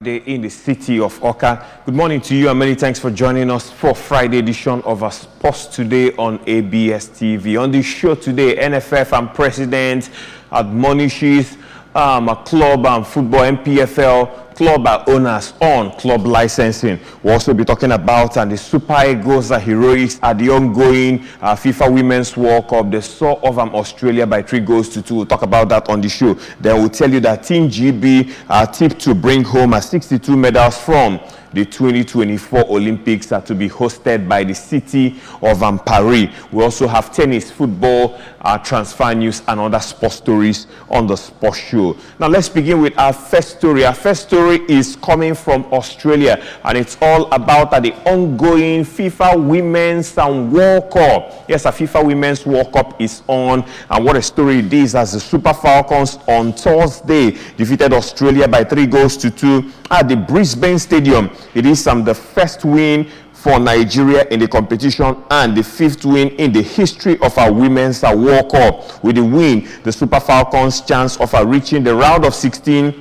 In the city of Awka. Good morning to you and many thanks for joining us for Friday edition of our Sports Today on ABS TV. On the show today, NFF and President admonishes a club and football MPFL club owners on club licensing. We'll also be talking about the Super Eagles heroics at the ongoing FIFA Women's World Cup. They saw of Australia by 3-2. We'll talk about that on the show. Then we'll tell you that Team GB are tipped to bring home 62 medals from the 2024 Olympics are to be hosted by the city of Paris. We also have tennis, football, transfer news, and other sports stories on the sports show. Now, let's begin with our first story. Our first story is coming from Australia, and it's all about the ongoing FIFA Women's World Cup. Yes, a FIFA Women's World Cup is on, and what a story it is as the Super Falcons on Thursday defeated Australia by 3-2 at the Brisbane Stadium. It is the first win for Nigeria in the competition and the 5th win in the history of our Women's World Cup. With the win, the Super Falcons' chance of reaching the round of 16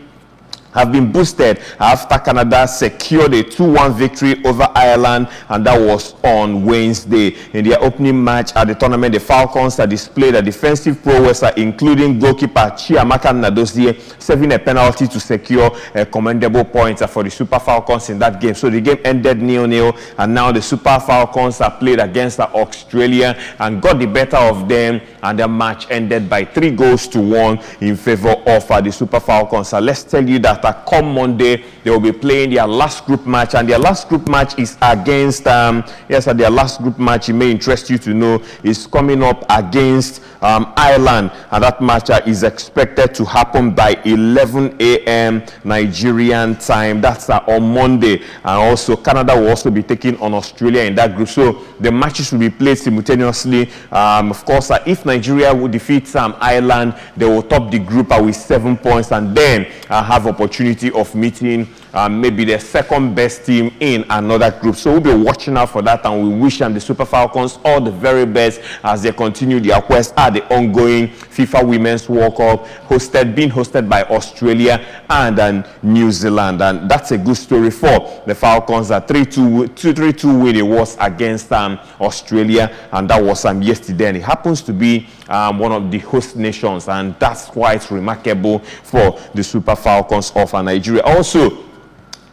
have been boosted after Canada secured a 2-1 victory over Ireland, and that was on Wednesday. In their opening match at the tournament, the Falcons displayed a defensive prowess, including goalkeeper Chiamaka Nnadozie serving a penalty to secure a commendable point for the Super Falcons in that game. So the game ended 0-0, and now the Super Falcons are played against Australia and got the better of them, and the match ended by 3-1 in favor of the Super Falcons. Let's tell you that come Monday, they will be playing their last group match, and their last group match is against, their last group match, it may interest you to know, is coming up against Ireland, and that match is expected to happen by 11 a.m. Nigerian time. That's on Monday, and also Canada will also be taking on Australia in that group, so the matches will be played simultaneously. Of course, if Nigeria will defeat Ireland, they will top the group with 7 points, and then have opportunity of meeting maybe the second best team in another group. So we'll be watching out for that, and we wish the Super Falcons all the very best as they continue their quest at the ongoing FIFA Women's World Cup being hosted by Australia and New Zealand. And that's a good story for the Falcons. 3-2 win it was against Australia, and that was yesterday, and it happens to be one of the host nations, and that's quite remarkable for the Super Falcons of Nigeria. Also,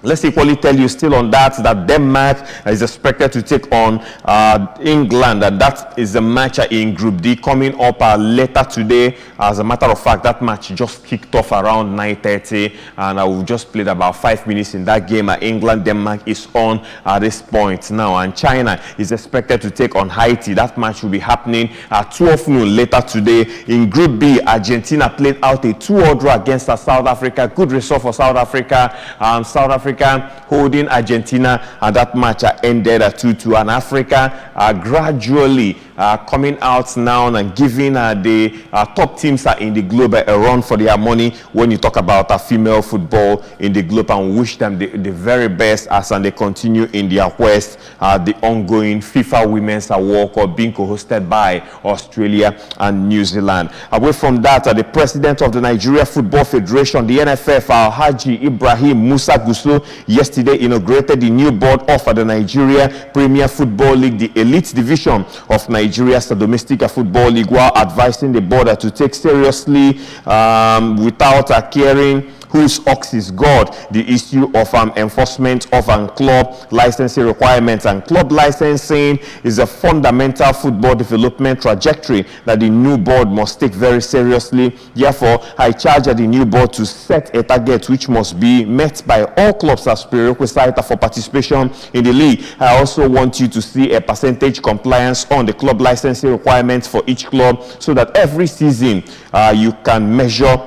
let's equally tell you still on that Denmark is expected to take on England, and that is a match in Group D coming up later today. As a matter of fact, that match just kicked off around 9:30, and we've just played about 5 minutes in that game. England-Denmark is on at this point now, and China is expected to take on Haiti. That match will be happening at 12 noon later today. In Group B, Argentina played out a 2-2 draw against South Africa. Good result for South Africa. South Africa holding Argentina, and that match ended at 2-2. And Africa gradually coming out now and giving the top teams in the globe a run for their money when you talk about female football in the globe, and we wish them the very best as they continue in their quest the ongoing FIFA Women's World Cup being co-hosted by Australia and New Zealand. Away from that, the president of the Nigeria Football Federation, the NFF, Haji Ibrahim Musa Gusau, yesterday inaugurated the new board of the Nigeria Premier Football League, the elite division of Nigeria's domestic football league, while advising the board to take seriously without caring whose ox is God, the issue of enforcement of club licensing requirements. And club licensing is a fundamental football development trajectory that the new board must take very seriously. Therefore, I charge the new board to set a target which must be met by all clubs as prerequisite for participation in the league. I also want you to see a percentage compliance on the club licensing requirements for each club, so that every season you can measure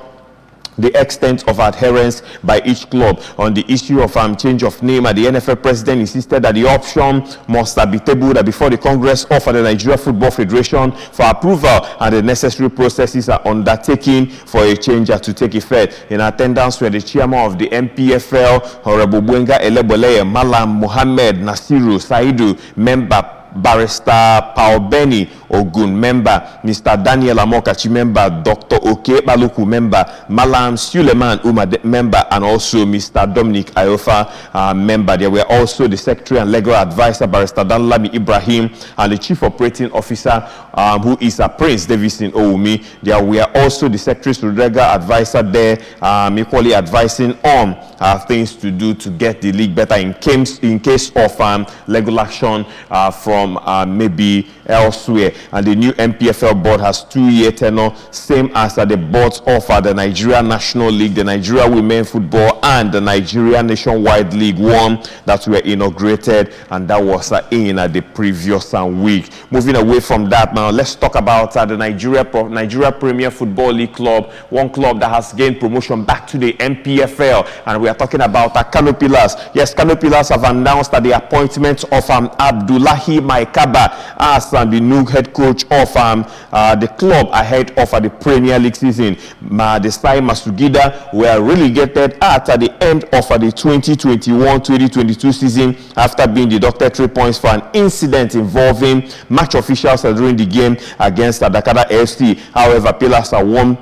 the extent of adherence by each club. On the issue of change of name, the NFL president insisted that the option must be tabled before the Congress of the Nigeria Football Federation for approval, and the necessary processes are undertaken for a change to take effect. In attendance were the chairman of the MPFL, Honorable Buenga Elebole, Malam Mohammed Nasiru Saidu, member Barrister Paul Benny, Ogun, member. Mr. Daniel Amokachi, member. Dr. Oke Baluku, member. Malam Suleiman Umar, member. And also Mr. Dominic Ayofa, member. There were also the Secretary and Legal Advisor, Barrister Danlami Ibrahim, and the Chief Operating Officer, who is Prince Davison Oumi. There were also the Secretary's Legal Advisor there, equally advising on things to do to get the league better in case of legal action from maybe elsewhere. And the new NPFL board has 2-year tenure, same as the boards of the Nigeria National League, the Nigeria Women Football, and the Nigeria Nationwide League One that were inaugurated, and that was in the previous week. Moving away from that now, let's talk about the Nigeria Premier Football League club, one club that has gained promotion back to the NPFL, and we are talking about Kano Pillars. Yes, Kano Pillars have announced that the appointment of Abdullahi Maikaba as the new head coach of the club ahead of the Premier League season. The Sai Masugida were relegated at the end of the 2021-2022 season after being deducted 3 points for an incident involving match officials during the game against Dakar FC. However, Pillars are won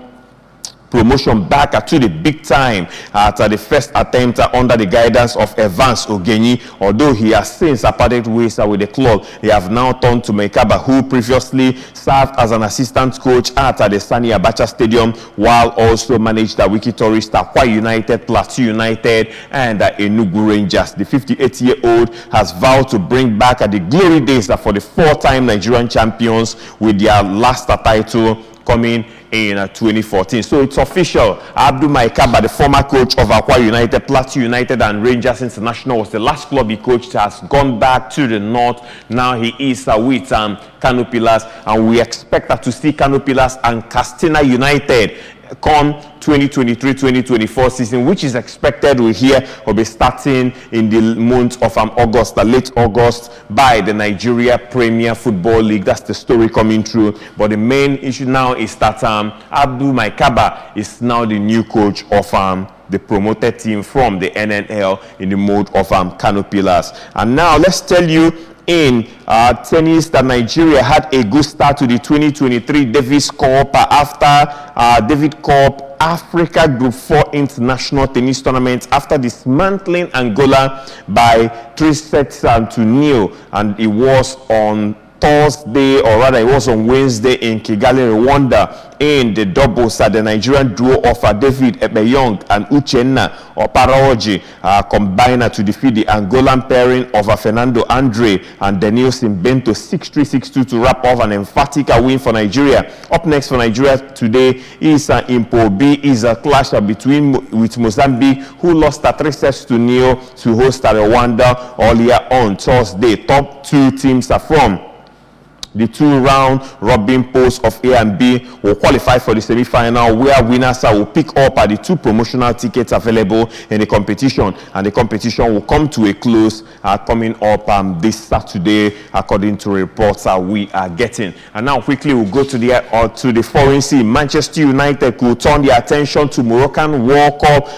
promotion back to the big time at the first attempt under the guidance of Evans Ogenyi. Although he has since parted ways with the club, they have now turned to Maikaba, who previously served as an assistant coach at the Sani Abacha Stadium, while also managed the Wiki Tourist, Akwa United, Plateau United, and Enugu Rangers. The 58-year-old has vowed to bring back the glory days for the 4-time Nigerian champions, with their last title coming in 2014. So it's official. Abdul Maikaba, the former coach of Akwa United, Plateau United, and Rangers International, was the last club he coached, has gone back to the north. Now he is with Kano Pillars, and we expect to see Kano Pillars and Castina United come 2023-2024 season, which is expected will be starting in the month of August, late August, by the Nigeria Premier Football League. That's the story coming through. But the main issue now is that Abdul Maikaba is now the new coach of the promoted team from the NNL in the mode of Kano Pillars. And now let's tell you, in tennis, that Nigeria had a good start to the 2023 Davis Cup after David Cup Africa Group 4 International Tennis Tournament after dismantling Angola by 3-0, and it was on Thursday, or rather it was on Wednesday in Kigali, Rwanda. In the doubles, the Nigerian duo of David Ebeyong and Uchenna Oparaoji combined to defeat the Angolan pairing of Fernando Andre and Danielson Bento 6-3, 6-2 to wrap up an emphatic win for Nigeria. Up next for Nigeria today is Impo B, is a clash with Mozambique, who lost 3-0 to host Rwanda earlier on Thursday. Top two teams are from the 2-round robin post of A and B will qualify for the semi-final, where winners will pick up the 2 promotional tickets available in the competition, and the competition will come to a close coming up this Saturday, according to reports we are getting. And now quickly we'll go to the foreign scene. Manchester United could turn their attention to Moroccan World Cup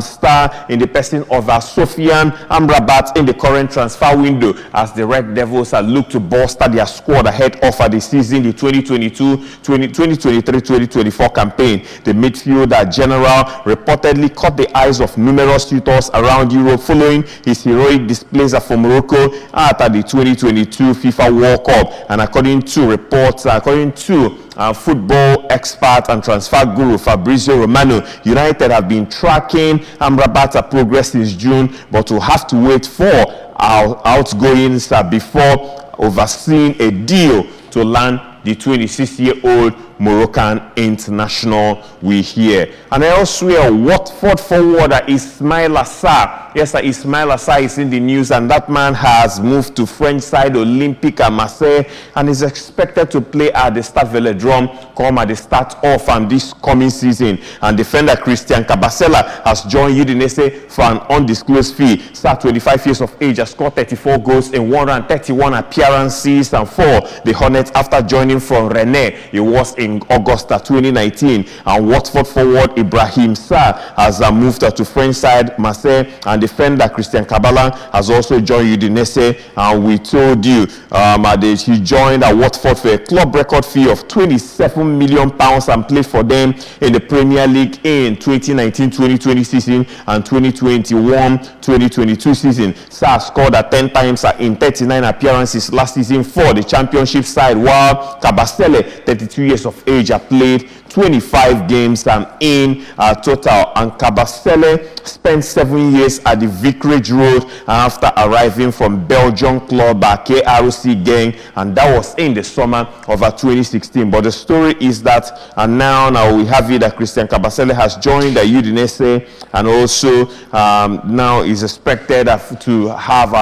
star in the person of Sofiane Amrabat in the current transfer window, as the Red Devils look to bolster their squad ahead of the season, the 2023-2024 campaign. The midfielder general reportedly caught the eyes of numerous suitors around Europe following his heroic displays for Morocco at the 2022 FIFA World Cup. And according to reports, football expert and transfer guru Fabrizio Romano, United have been tracking Amrabat's progress since June, but will have to wait for our outgoings before overseeing a deal to land the 26-year-old Moroccan international we hear. And elsewhere, Watford forwarder Ismail Assar. Yes, sir, Ismail Assar is in the news, and that man has moved to French side Olympique Marseille and is expected to play at the Stade Velodrome come at the start of this coming season. And defender Christian Kabasela has joined Udinese for an undisclosed fee. Star, 25 years of age, has scored 34 goals in 131 appearances and for the Hornets after joining from Rennes. It was in August 2019. And Watford forward Ibrahim Sarr has moved to French side Marseille, and defender Christian Kabala has also joined Udinese, and we told you he joined Watford for a club record fee of £27 million and played for them in the Premier League in 2019-2020 season and 2021-2022 season. Sarr scored 10 times in 39 appearances last season for the Championship side, while Kabasele, 32 years of age, played 25 games in total. And Kabasele spent 7 years at the Vicarage Road after arriving from Belgian club KRC Genk, and that was in the summer of 2016. But the story is that now we have it that Christian Kabasele has joined the Udinese, and also now is expected to have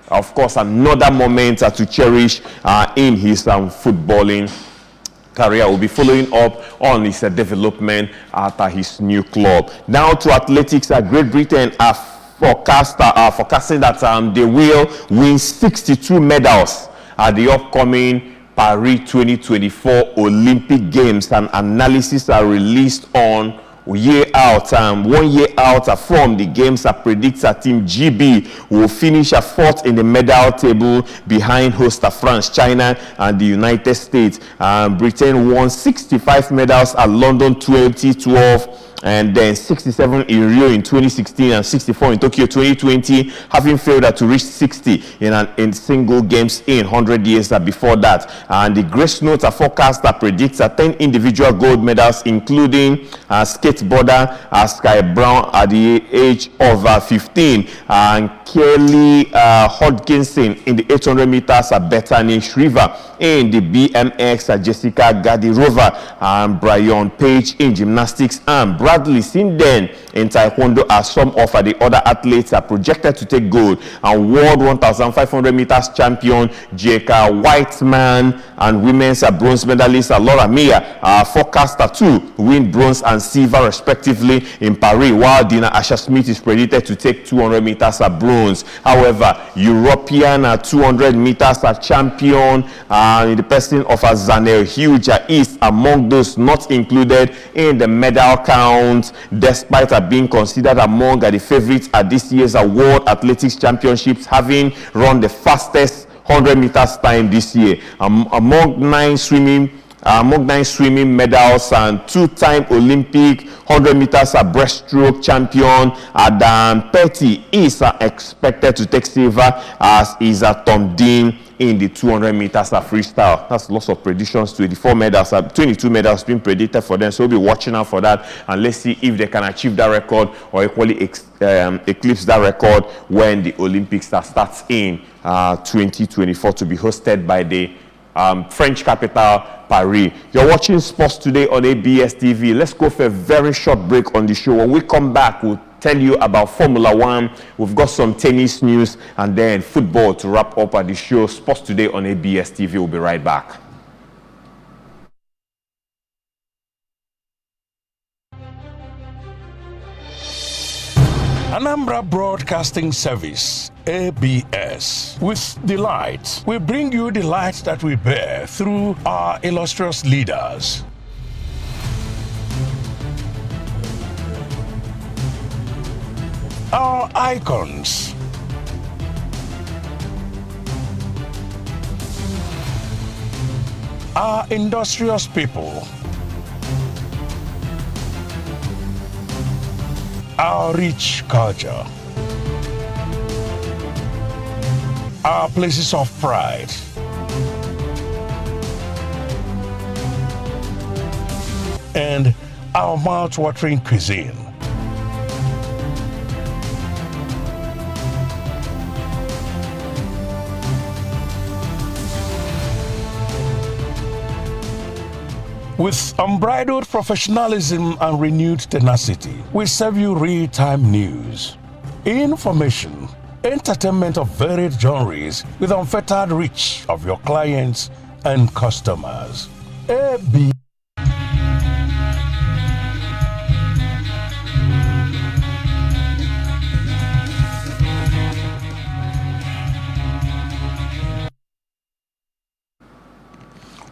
of course another moment to cherish in his footballing career. Will be following up on his development at his new club. Now to athletics. Great Britain are forecasting that they will win 62 medals at the upcoming Paris 2024 Olympic Games. An analysis are released on 1 year out from the games predicts Team GB will finish fourth in the medal table behind host France, China, and the United States. Britain won 65 medals at London 2012, and then 67 in Rio in 2016 and 64 in Tokyo 2020, having failed to reach 60 in single games in 100 years before that. And the Grace Note forecast predicts 10 individual gold medals, including skateboarder Sky Brown at the age of 15, and Kelly Hodgkinson in the 800 meters, Bethany Shriver in the BMX, Jessica Gadirova and Brian Page in gymnastics, and Bradley Sinden in taekwondo are some of the other athletes are projected to take gold. And World 1,500 meters champion Jake Whiteman and women's bronze medalist Laura Mia are forecast to win bronze and silver respectively in Paris, while Dina Asher Smith is predicted to take 200 meters bronze. However, European 200 meters champion in the person of Zanel Hughes is among those not included in the medal count, despite being considered among the favorites at this year's World Athletics Championships, having run the fastest 100 meters time this year. Among nine swimming medals, and two-time Olympic 100 meters breaststroke champion Adam Petty is expected to take silver, as is Tom Dean in the 200 meters freestyle. That's lots of predictions. 22 medals being predicted for them, so we'll be watching out for that, and let's see if they can achieve that record or equally eclipse that record when the Olympics starts in 2024, to be hosted by the French capital, Paris. You're watching Sports Today on ABS TV. Let's go for a very short break on the show. When we come back, we'll tell you about Formula One. We've got some tennis news and then football to wrap up at the show. Sports Today on ABS TV. We'll be right back. Anambra Broadcasting Service, ABS. With delight, we bring you the light that we bear through our illustrious leaders. Our icons. Our industrious people. Our rich culture. Our places of pride. And our mouth-watering cuisine. With unbridled professionalism and renewed tenacity, we serve you real-time news, information, entertainment of varied genres with unfettered reach of your clients and customers. AB.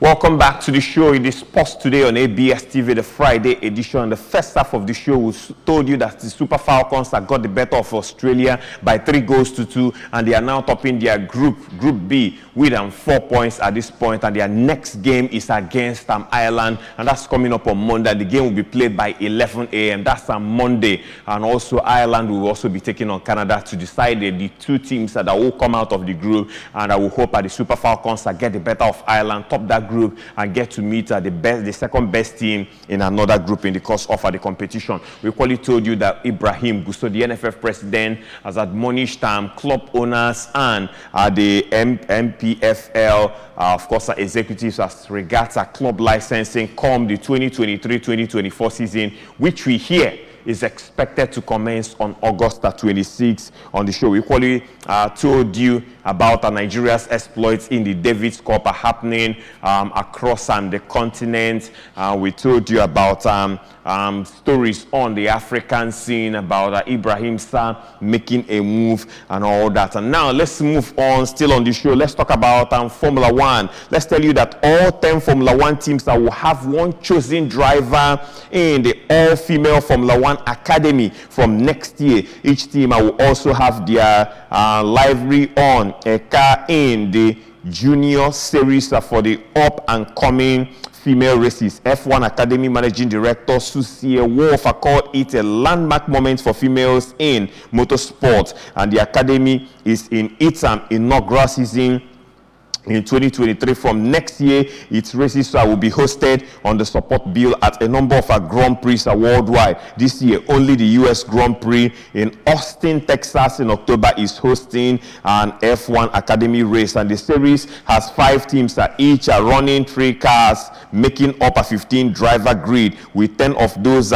Welcome back to the show. It is Sports Today on ABS TV, the Friday edition. The first half of the show, we told you that the Super Falcons have got the better of Australia by 3-2, and they are now topping their Group B with 4 points at this point. And their next game is against Ireland, and that's coming up on Monday. The game will be played by 11 a.m. That's on Monday. And also Ireland will also be taking on Canada to decide the two teams that will come out of the group. And I will hope that the Super Falcons get the better of Ireland, top that group, and get to meet the second best team in another group in the course of the competition. We equally told you that Ibrahim Gusto, the NFF president, has admonished club owners and the MPFL, of course, executives as regards club licensing come the 2023-2024 season, which we hear is expected to commence on August 26th. On the show, we equally told you about Nigeria's exploits in the Davis Cup happening across the continent. We told you about stories on the African scene, about Ibrahim Sarr making a move and all that. And now let's move on, still on the show. Let's talk about Formula One. Let's tell you that all 10 Formula One teams will have one chosen driver in the all-female Formula One Academy from next year. Each team will also have their livery on a car in the junior series for the up-and-coming female races. F1 Academy Managing Director Susie Wolf called it a landmark moment for females in motorsport, and the academy is in its inaugural season in 2023. From next year, its races will be hosted on the support bill at a number of Grand Prix worldwide. This year, only the U.S. Grand Prix in Austin, Texas in October is hosting an F1 Academy race, and the series has 5 teams each are running 3 cars, making up a 15-driver grid, with 10 of those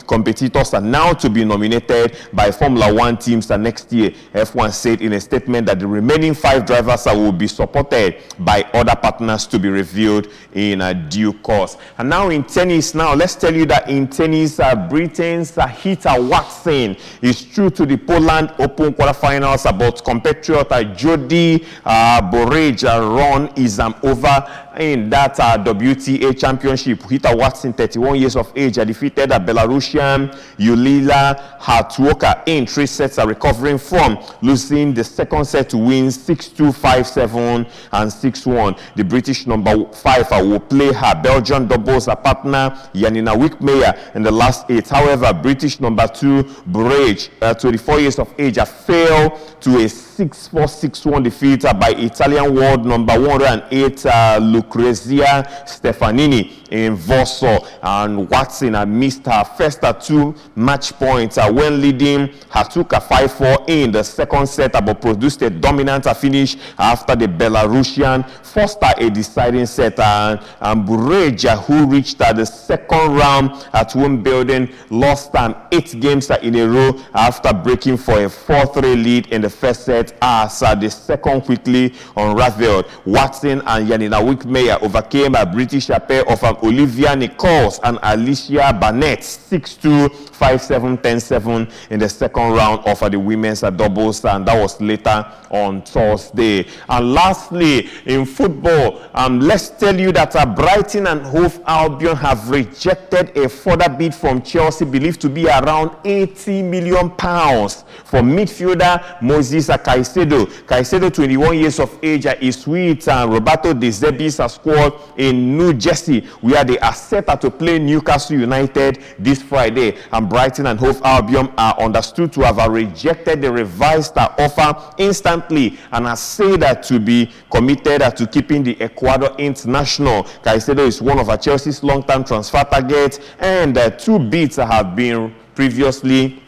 competitors are now to be nominated by Formula One teams next year. F1 said in a statement that the remaining 5 drivers will be supported by other partners to be revealed in due course. And now in tennis, let's tell you that in tennis, Britain's Heather Watson is through to the Poland Open quarterfinals, but compatriot Jody Borage run is over in that WTA championship. Heather Watson, 31 years of age, defeated Belarusian Yulia Hartwoka in 3 sets, recovering from losing the second set to win 6-2, 5-7 and 6-1. The British number 5 will play her Belgian doubles partner Janina Wickmeyer in the last 8. However, British number 2 Borage, 24 years of age, fell to a 6-4, 6-1 defeat by Italian world number 108 Lucrezia Stefanini in Warsaw. And Watson missed her first 2 match points when leading Hartwoka 5-4 in the second set, but produced a dominant finish after the Belarusian forced a deciding set. And Borage, who reached the second round at Wimbledon, lost 8 games in a row after breaking for a 4-3 lead in the first set, as the second quickly unraveled. Watson and Janina Wickmeyer overcame a British pair of Olivia Nichols and Alicia Barnett 6-2, 5-7, 10-7 in the second round of the women's doubles, and that was later on Thursday. And lastly, in football, let's tell you that Brighton and Hove Albion have rejected a further bid from Chelsea, believed to be around £80 million for midfielder Moses Caicedo. Caicedo, 21 years of age, is with Roberto De Zerbi's squad in New Jersey, where they are set to play Newcastle United this Friday. And Brighton and Hove Albion are understood to have rejected the revised offer instantly and are said to be committed to keeping the Ecuador international. Caicedo is one of Chelsea's long-term transfer targets, and 2 bids have been previously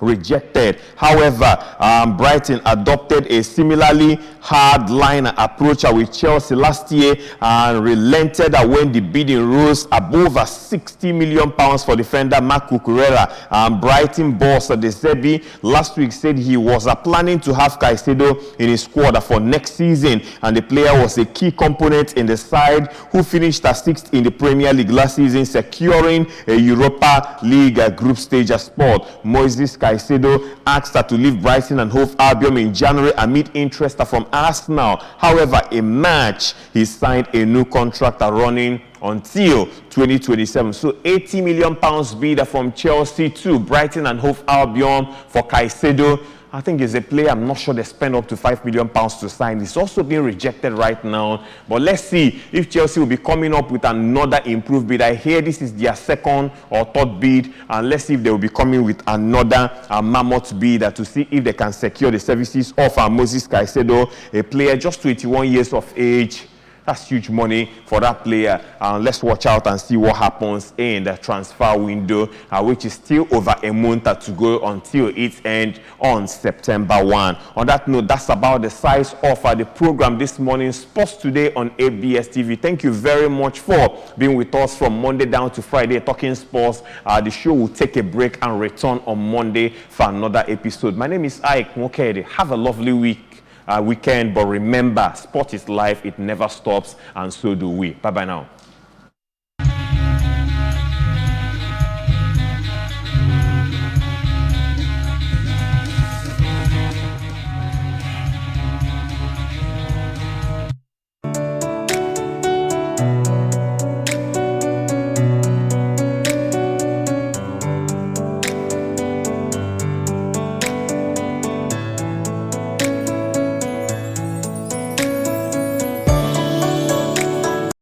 rejected. However, Brighton adopted a similarly hard-line approach with Chelsea last year and relented when the bidding rose above £60 million for defender Marc Cucurella. Brighton boss De Zerbi last week said he was planning to have Caicedo in his squad for next season, and the player was a key component in the side, who finished 6th in the Premier League last season, securing a Europa League group stage spot. Moises Caicedo Caicedo asked her to leave Brighton and Hove Albion in January amid interest from Arsenal. However, in March, he signed a new contract running until 2027. So 80 million pounds bid from Chelsea to Brighton and Hove Albion for Caicedo. I think he's a player I'm not sure they spend up to £5 million to sign. It's also being rejected right now. But let's see if Chelsea will be coming up with another improved bid. I hear this is their second or third bid. And let's see if they will be coming with another mammoth bid to see if they can secure the services of Moses Caicedo, a player just 21 years of age. That's huge money for that player. Let's watch out and see what happens in the transfer window, which is still over a month to go until its end on September 1. On that note, that's about the size of the program this morning, Sports Today on ABS TV. Thank you very much for being with us from Monday down to Friday, talking sports. The show will take a break and return on Monday for another episode. My name is Ike Mokede. Have a lovely weekend, but remember, sport is life, it never stops, and so do we. Bye bye now.